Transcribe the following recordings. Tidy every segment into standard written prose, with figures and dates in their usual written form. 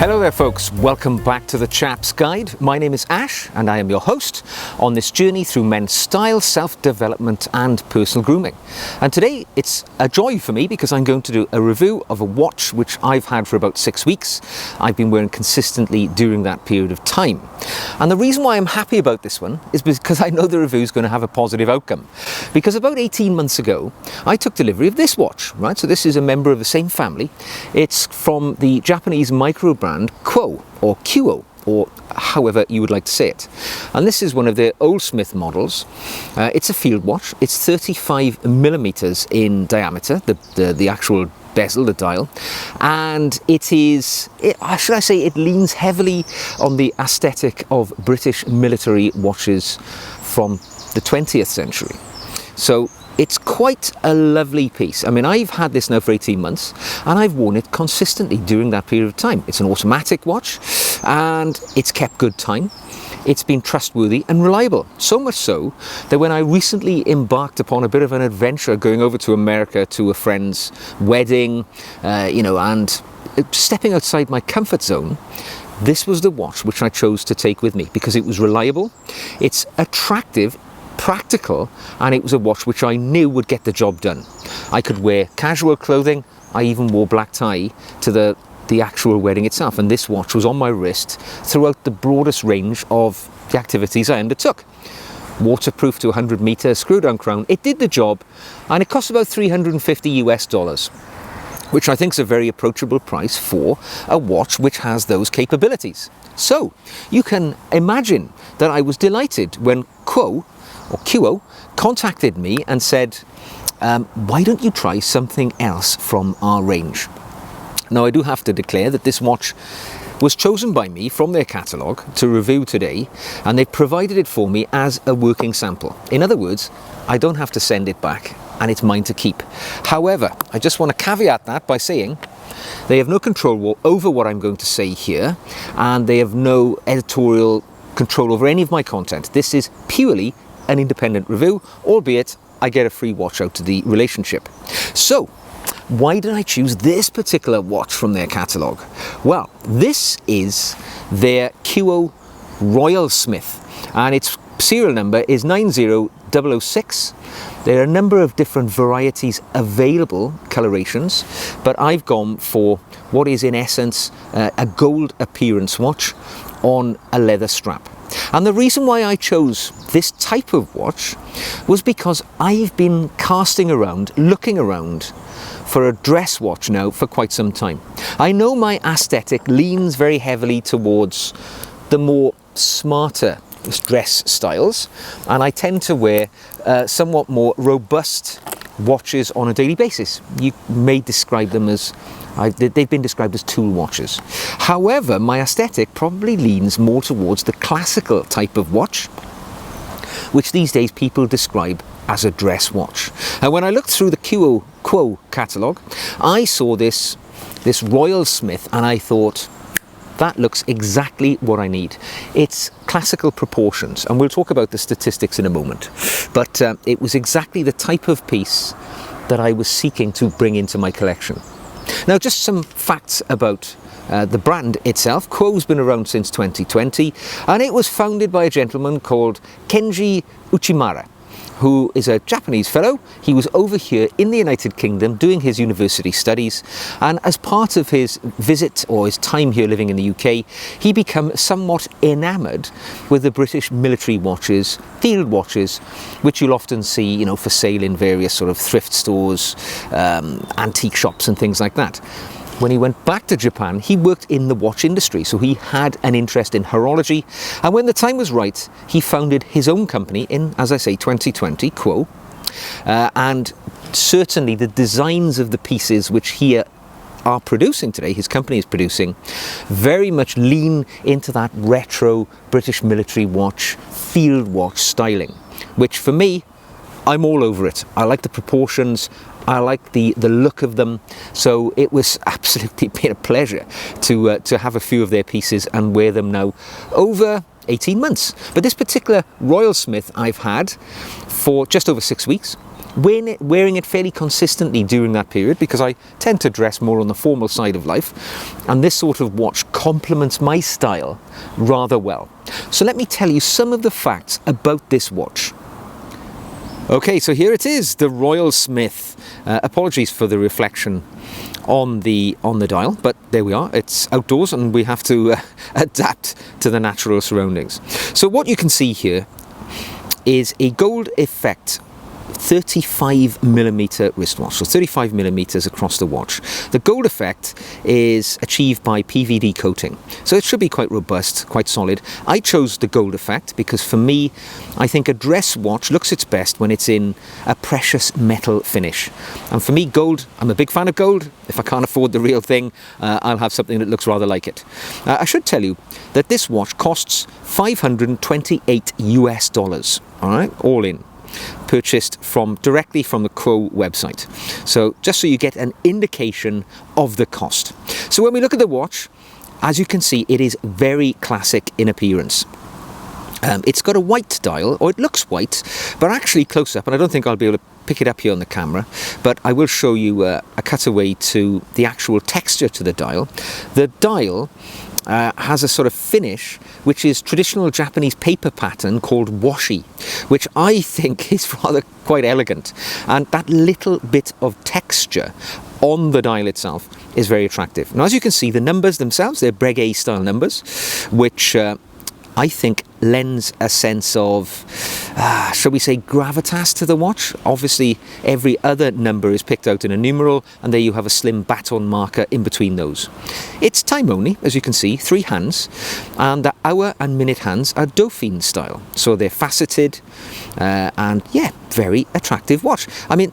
Hello there folks, welcome back to the Chap's Guide. My name is Ash and I am your host on this journey through men's style, self-development and personal grooming. And today it's a joy for me because I'm going to do a review of a watch which I've had for about 6 weeks. I've been wearing consistently during that period of time. And the reason why I'm happy about this one is because I know the review is going to have a positive outcome. Because about 18 months ago, I took delivery of this watch, right? So this is a member of the same family. It's from the Japanese microbrand Kuoe, or Kuoe, or however you would like to say it. And this is one of the Old Smith models. It's a field watch. It's 35 millimeters in diameter, the actual bezel, the dial, and it leans heavily on the aesthetic of British military watches from the 20th century. So it's quite a lovely piece. I mean, I've had this now for 18 months and I've worn it consistently during that period of time. It's an automatic watch and it's kept good time. It's been trustworthy and reliable, so much so that when I recently embarked upon a bit of an adventure going over to America to a friend's wedding, and stepping outside my comfort zone, this was the watch which I chose to take with me because it was reliable, it's attractive, practical, and it was a watch which I knew would get the job done. I could wear casual clothing. I even wore black tie to the actual wedding itself, and this watch was on my wrist throughout the broadest range of the activities I undertook. Waterproof to 100 meters, screw down crown. It did the job, and it cost about $350 US, which I think is a very approachable price for a watch which has those capabilities. So you can imagine that I was delighted when Kuoe contacted me and said, why don't you try something else from our range? Now, I do have to declare that this watch was chosen by me from their catalogue to review today, and they provided it for me as a working sample. In other words, I don't have to send it back and it's mine to keep. However, I just want to caveat that by saying they have no control over what I'm going to say here, and they have no editorial control over any of my content. This is purely an independent review, albeit I get a free watch out of the relationship. So, why did I choose this particular watch from their catalogue? Well, this is their Kuoe Royal Smith, and its serial number is 90006. There are a number of different varieties available, colorations, but I've gone for what is in essence a gold appearance watch on a leather strap. And the reason why I chose this type of watch was because I've been casting around, looking around for a dress watch now for quite some time. I know my aesthetic leans very heavily towards the more smarter dress styles, and I tend to wear somewhat more robust watches on a daily basis. You may describe them as they've been described as tool watches. However, my aesthetic probably leans more towards the classical type of watch, which these days people describe as a dress watch. And when I looked through the Kuoe catalogue, I saw this Royal Smith and I thought, that looks exactly what I need. It's classical proportions, and we'll talk about the statistics in a moment. But it was exactly the type of piece that I was seeking to bring into my collection. Now, just some facts about the brand itself. Kuoe's been around since 2020, and it was founded by a gentleman called Kenji Uchimara, who is a Japanese fellow. He was over here in the United Kingdom doing his university studies, and as part of his visit or his time here living in the UK, he became somewhat enamoured with the British military watches, field watches, which you'll often see, for sale in various sort of thrift stores, antique shops and things like that. When he went back to Japan, he worked in the watch industry, so he had an interest in horology, and when the time was right, he founded his own company in, as I say, 2020, Kuoe, and certainly the designs of the pieces which he are producing today, his company is producing, very much lean into that retro British military watch, field watch styling, which for me, I'm all over it. I like the proportions, I like the look of them, so it was absolutely been a pleasure to have a few of their pieces and wear them now over 18 months. But this particular Royal Smith I've had for just over 6 weeks. wearing it fairly consistently during that period, because I tend to dress more on the formal side of life, and this sort of watch complements my style rather well. So let me tell you some of the facts about this watch. Okay, so here it is, the Royal Smith. Apologies for the reflection on the dial, but there we are. It's outdoors and we have to adapt to the natural surroundings. So what you can see here is a gold effect 35mm wristwatch, so 35mm across the watch. The gold effect is achieved by PVD coating, so it should be quite robust, quite solid. I chose the gold effect because for me, I think a dress watch looks its best when it's in a precious metal finish. And for me, gold, I'm a big fan of gold. If I can't afford the real thing, I'll have something that looks rather like it. I should tell you that this watch costs $528 US, all right, all in. Purchased directly from the Kuoe website. So just so you get an indication of the cost. So when we look at the watch, as you can see, it is very classic in appearance. It's got a white dial, or it looks white, but actually close up, and I don't think I'll be able to pick it up here on the camera, but I will show you a cutaway to the actual texture to the dial. The dial has a sort of finish which is traditional Japanese paper pattern called washi, which I think is rather quite elegant, and that little bit of texture on the dial itself is very attractive. Now, as you can see, the numbers themselves, they're Breguet style numbers, which I think lends a sense of, shall we say, gravitas to the watch. Obviously, every other number is picked out in a numeral, and there you have a slim baton marker in between those. It's time only, as you can see, 3 hands, and the hour and minute hands are Dauphine style. So they're faceted, and yeah, very attractive watch. I mean,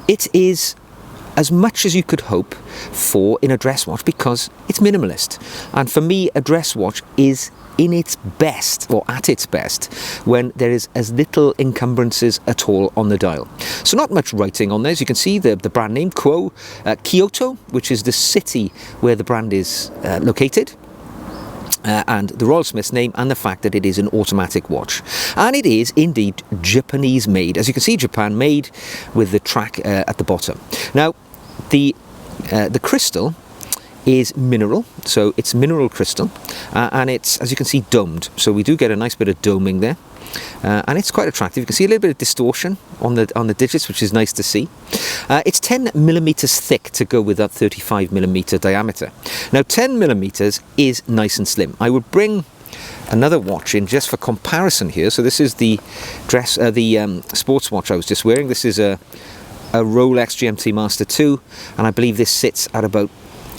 it is as much as you could hope for in a dress watch because it's minimalist. And for me, a dress watch is in its best, or at its best, when there is as little encumbrances at all on the dial. So not much writing on there. As you can see, the brand name, Kuoe, Kyoto, which is the city where the brand is located. And the Royal Smith's name, and the fact that it is an automatic watch. And it is indeed Japanese made. As you can see, Japan made, with the track at the bottom. Now, the crystal is mineral, so it's mineral crystal, and it's, as you can see, domed. So we do get a nice bit of doming there, and it's quite attractive. You can see a little bit of distortion on the digits, which is nice to see. It's 10mm thick to go with that 35mm diameter. Now, 10mm is nice and slim. I would bring another watch in just for comparison here. So this is the sports watch I was just wearing. This is a Rolex GMT Master 2, and I believe this sits at about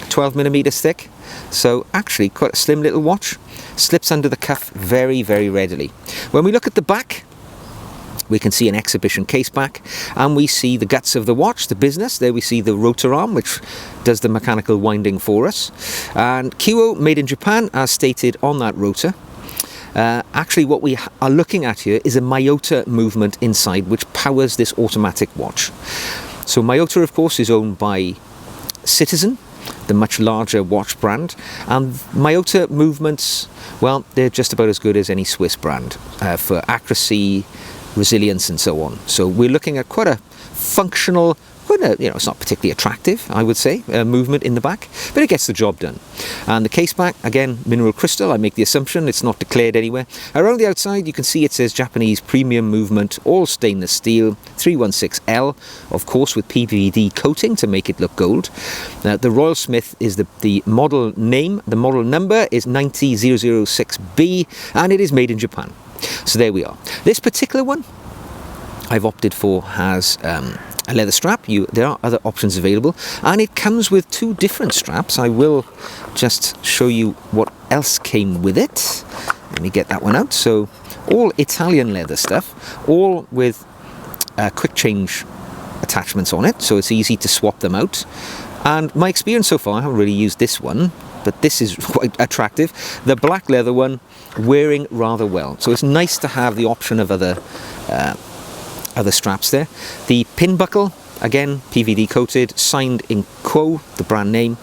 12mm thick, so actually quite a slim little watch. Slips under the cuff very, very readily. When we look at the back, we can see an exhibition case back, and we see the guts of the watch, the business. There we see the rotor arm, which does the mechanical winding for us, and Kuoe, made in Japan, as stated on that rotor. Actually, what we are looking at here is a Miyota movement inside, which powers this automatic watch. So Miyota, of course, is owned by Citizen, the much larger watch brand, and Miyota movements, well, they're just about as good as any Swiss brand for accuracy, resilience, and so on. So we're looking at quite a functional, it's not particularly attractive, I would say, movement in the back, but it gets the job done. And the case back, again, mineral crystal. I make the assumption it's not declared anywhere. Around the outside, you can see it says Japanese premium movement, all stainless steel, 316L, of course, with PVD coating to make it look gold. The Royal Smith is the model name. The model number is 90006B, and it is made in Japan. So there we are. This particular one I've opted for has a leather strap. There are other options available, and it comes with 2 different straps. I will just show you what else came with it. Let me get that one out. So all Italian leather stuff, all with quick change attachments on it, so it's easy to swap them out. And my experience so far, I haven't really used this one, but this is quite attractive. The black leather one, wearing rather well. So it's nice to have the option of other straps there. The pin buckle, again, PVD coated, signed in Kuoe, the brand name.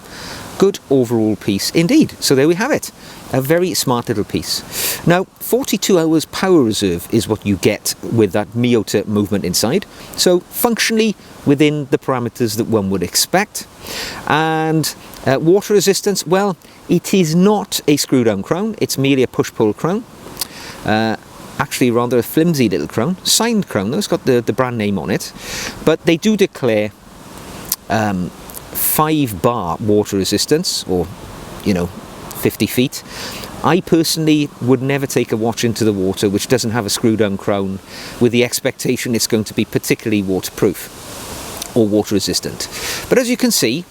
good overall piece indeed. So there we have it, a very smart little piece. Now 42 hours power reserve is what you get with that Miyota movement inside, so functionally within the parameters that one would expect. And water resistance, well, it is not a screw down crown, it's merely a push pull crown. Actually rather a flimsy little crown, signed crown though, it's got the brand name on it, but they do declare 5 bar water resistance, or 50 feet. I personally would never take a watch into the water which doesn't have a screw down crown with the expectation it's going to be particularly waterproof or water resistant. But as you can see,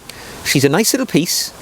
she's a nice little piece.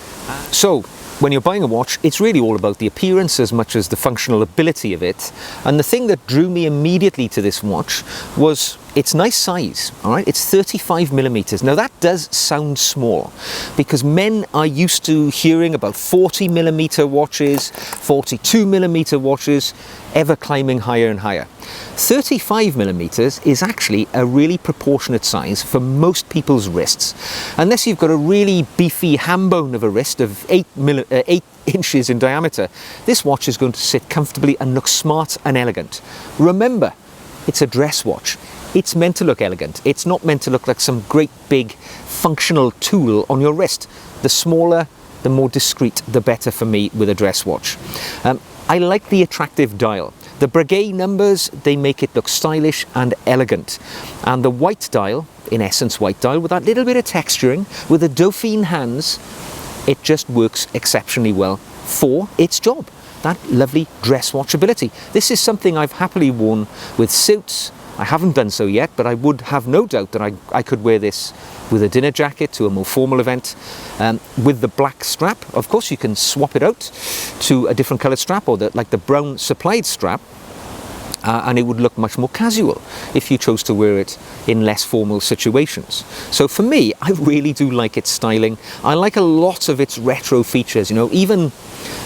So when you're buying a watch, it's really all about the appearance as much as the functional ability of it. And the thing that drew me immediately to this watch was its nice size. All right, it's 35 millimeters. Now that does sound small because men are used to hearing about 40 millimeter watches, 42 millimeter watches, ever climbing higher and higher. 35 millimeters is actually a really proportionate size for most people's wrists. Unless you've got a really beefy ham bone of a wrist of 8 inches in diameter, this watch is going to sit comfortably and look smart and elegant. Remember, it's a dress watch. It's meant to look elegant. It's not meant to look like some great big functional tool on your wrist. The smaller, the more discreet, the better for me with a dress watch. I like the attractive dial. The Breguet numbers, they make it look stylish and elegant. And the white dial, in essence white dial, with that little bit of texturing, with the Dauphine hands, it just works exceptionally well for its job. That lovely dress watchability. This is something I've happily worn with suits. I haven't done so yet, but I would have no doubt that I could wear this with a dinner jacket to a more formal event. With the black strap, of course you can swap it out to a different coloured strap, or like the brown supplied strap, and it would look much more casual if you chose to wear it in less formal situations. So for me, I really do like its styling. I like a lot of its retro features, even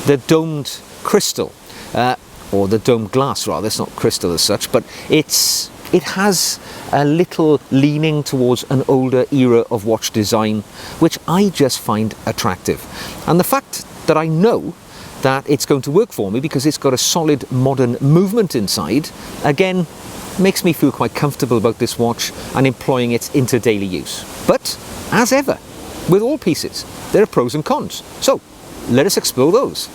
the domed crystal, or the domed glass rather. It's not crystal as such, but it has a little leaning towards an older era of watch design, which I just find attractive. And the fact that I know that it's going to work for me because it's got a solid modern movement inside, again, makes me feel quite comfortable about this watch and employing it into daily use. But as ever, with all pieces, there are pros and cons. So let us explore those.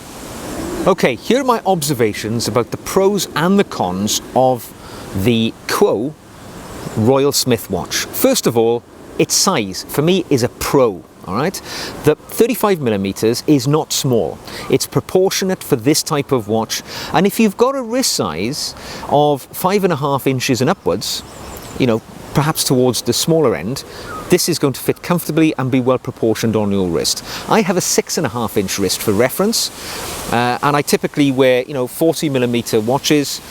Okay, here are my observations about the pros and the cons of the Kuoe Royal Smith watch. First of all, its size for me is a pro. All right, the 35 millimeters is not small. It's proportionate for this type of watch, and if you've got a wrist size of 5.5 inches and upwards, perhaps towards the smaller end, this is going to fit comfortably and be well proportioned on your wrist. I have a 6.5 inch wrist for reference, and I typically wear 40 millimeter watches.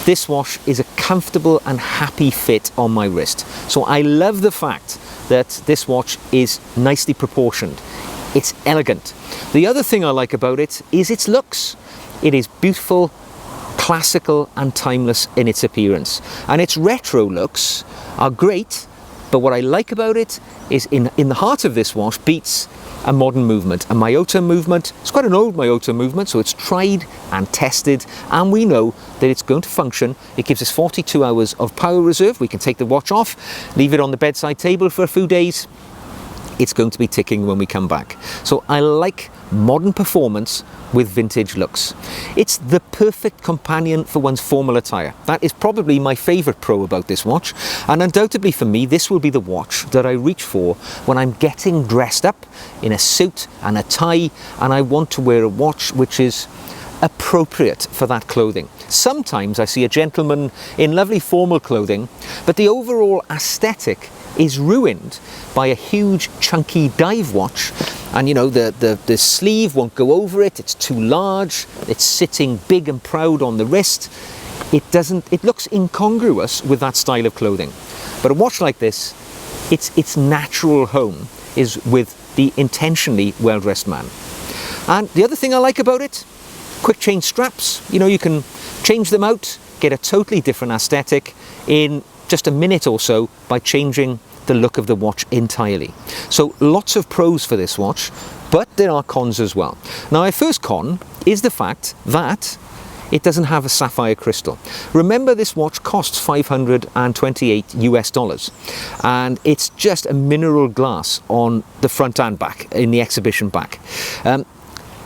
This watch is a comfortable and happy fit on my wrist. So I love the fact that this watch is nicely proportioned. It's elegant. The other thing I like about it is its looks. It is beautiful, classical and timeless in its appearance. And its retro looks are great, but what I like about it is in the heart of this watch beats a modern movement, a Miyota movement. It's quite an old Miyota movement, so it's tried and tested, and we know that it's going to function. It gives us 42 hours of power reserve. We can take the watch off, leave it on the bedside table for a few days. It's going to be ticking when we come back. So I like modern performance with vintage looks. It's the perfect companion for one's formal attire. That is probably my favorite pro about this watch, and undoubtedly for me this will be the watch that I reach for when I'm getting dressed up in a suit and a tie and I want to wear a watch which is appropriate for that clothing. Sometimes I see a gentleman in lovely formal clothing, but the overall aesthetic is ruined by a huge chunky dive watch, and the sleeve won't go over it, it's too large, it's sitting big and proud on the wrist. It looks incongruous with that style of clothing. But a watch like this, its natural home is with the intentionally well-dressed man. And the other thing I like about it, quick change straps. You can change them out, get a totally different aesthetic in just a minute or so by changing the look of the watch entirely. So lots of pros for this watch, But there are cons as well. Now, my first con is the fact that it doesn't have a sapphire crystal. Remember, this watch costs $528 and it's just a mineral glass on the front and back, in the exhibition back.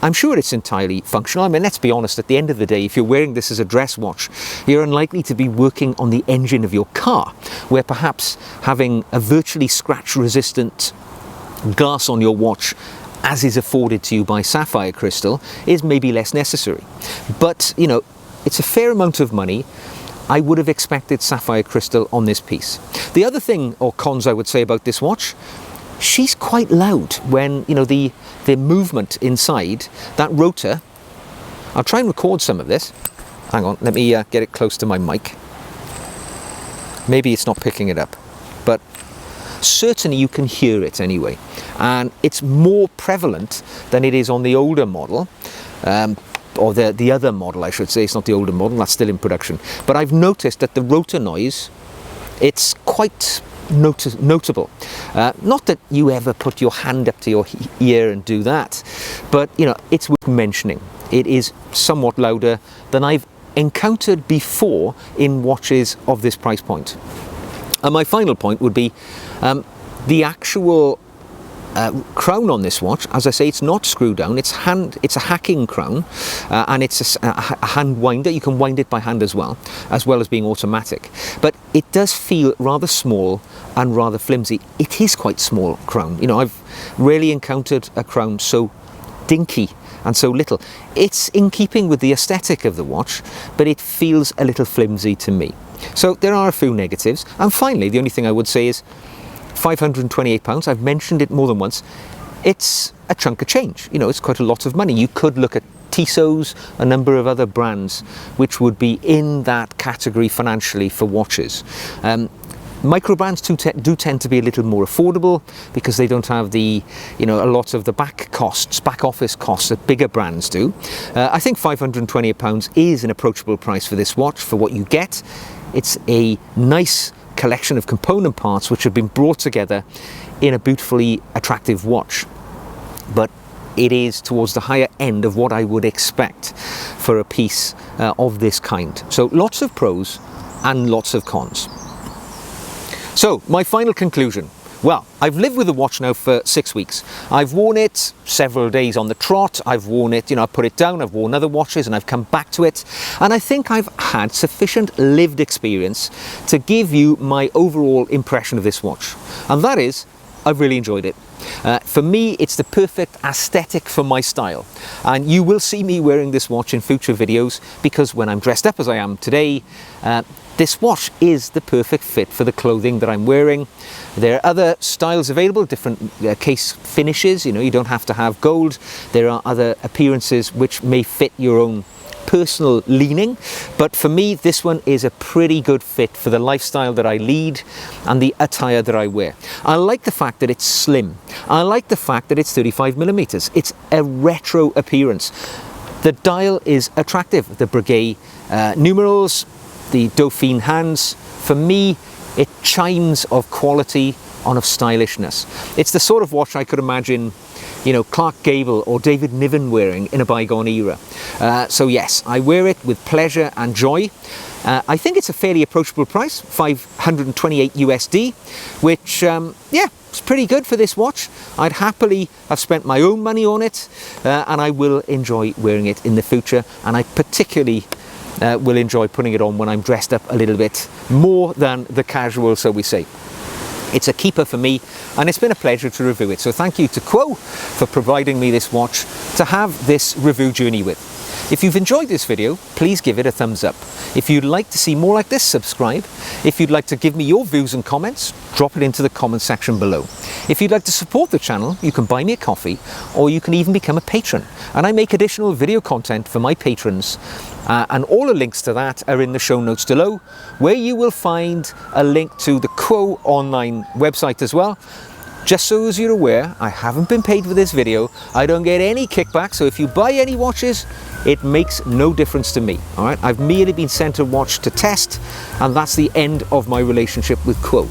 I'm sure it's entirely functional. I mean, let's be honest, at the end of the day, if you're wearing this as a dress watch, you're unlikely to be working on the engine of your car, where perhaps having a virtually scratch-resistant glass on your watch, as is afforded to you by sapphire crystal, is maybe less necessary. But, you know, it's a fair amount of money. I would have expected sapphire crystal on this piece. The other thing, or cons I would say about this watch, she's quite loud when, you know, the movement inside, that rotor. I'll try and record some of this. Hang on, let me get it close to my mic. Maybe it's not picking it up, but certainly you can hear it anyway. And it's more prevalent than it is on the older model, or the other model, I should say. It's not the older model, that's still in production. But I've noticed that the rotor noise, it's quite notable. Not that you ever put your hand up to your ear and do that, but you know, it's worth mentioning. It is somewhat louder than I've encountered before in watches of this price point. And my final point would be the actual crown on this watch. As I say, it's not screw down, it's a hacking crown, and it's a hand winder. You can wind it by hand as well as being automatic. But it does feel rather small and rather flimsy. It is quite small crown. You know, I've rarely encountered a crown so dinky and so little. It's in keeping with the aesthetic of the watch, but it feels a little flimsy to me. So there are a few negatives. And finally, the only thing I would say is £528, I've mentioned it more than once, it's a chunk of change. You know, it's quite a lot of money. You could look at Tissot's, a number of other brands which would be in that category financially for watches. Microbrands do tend to be a little more affordable because they don't have the, you know, a lot of the back office costs that bigger brands do. I think £528 is an approachable price for this watch, for what you get. It's a nice collection of component parts which have been brought together in a beautifully attractive watch, but it is towards the higher end of what I would expect for a piece of this kind. So lots of pros and lots of cons. So my final conclusion. Well, I've lived with the watch now for 6 weeks. I've worn it several days on the trot. I've worn it, you know, I put it down, I've worn other watches and I've come back to it. And I think I've had sufficient lived experience to give you my overall impression of this watch. And that is, I've really enjoyed it. For me, it's the perfect aesthetic for my style. And you will see me wearing this watch in future videos, because when I'm dressed up as I am today, this watch is the perfect fit for the clothing that I'm wearing. There are other styles available, different case finishes. You know, you don't have to have gold. There are other appearances which may fit your own personal leaning, but for me this one is a pretty good fit for the lifestyle that I lead and the attire that I wear. I like the fact that it's slim. I like the fact that it's 35mm. It's a retro appearance. The dial is attractive. The Breguet numerals, the Dauphine hands, for me it chimes of quality on of stylishness. It's the sort of watch I could imagine, you know, Clark Gable or David Niven wearing in a bygone era. So yes, I wear it with pleasure and joy. I think it's a fairly approachable price, $528 USD, which, yeah, it's pretty good for this watch. I'd happily have spent my own money on it, and I will enjoy wearing it in the future, and I particularly will enjoy putting it on when I'm dressed up a little bit more than the casual, so we say. It's a keeper for me, and it's been a pleasure to review it. So thank you to Kuoe for providing me this watch to have this review journey with. If you've enjoyed this video, please give it a thumbs up. If you'd like to see more like this, subscribe. If you'd like to give me your views and comments, drop it into the comment section below. If you'd like to support the channel, you can buy me a coffee, or you can even become a patron. And I make additional video content for my patrons, and all the links to that are in the show notes below, where you will find a link to the Kuoe online website as well. Just so as you're aware, I haven't been paid for this video. I don't get any kickback, so if you buy any watches, it makes no difference to me. All right, I've merely been sent a watch to test, and that's the end of my relationship with Kuoe.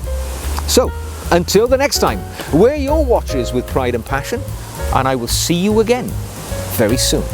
So, until the next time, wear your watches with pride and passion, and I will see you again very soon.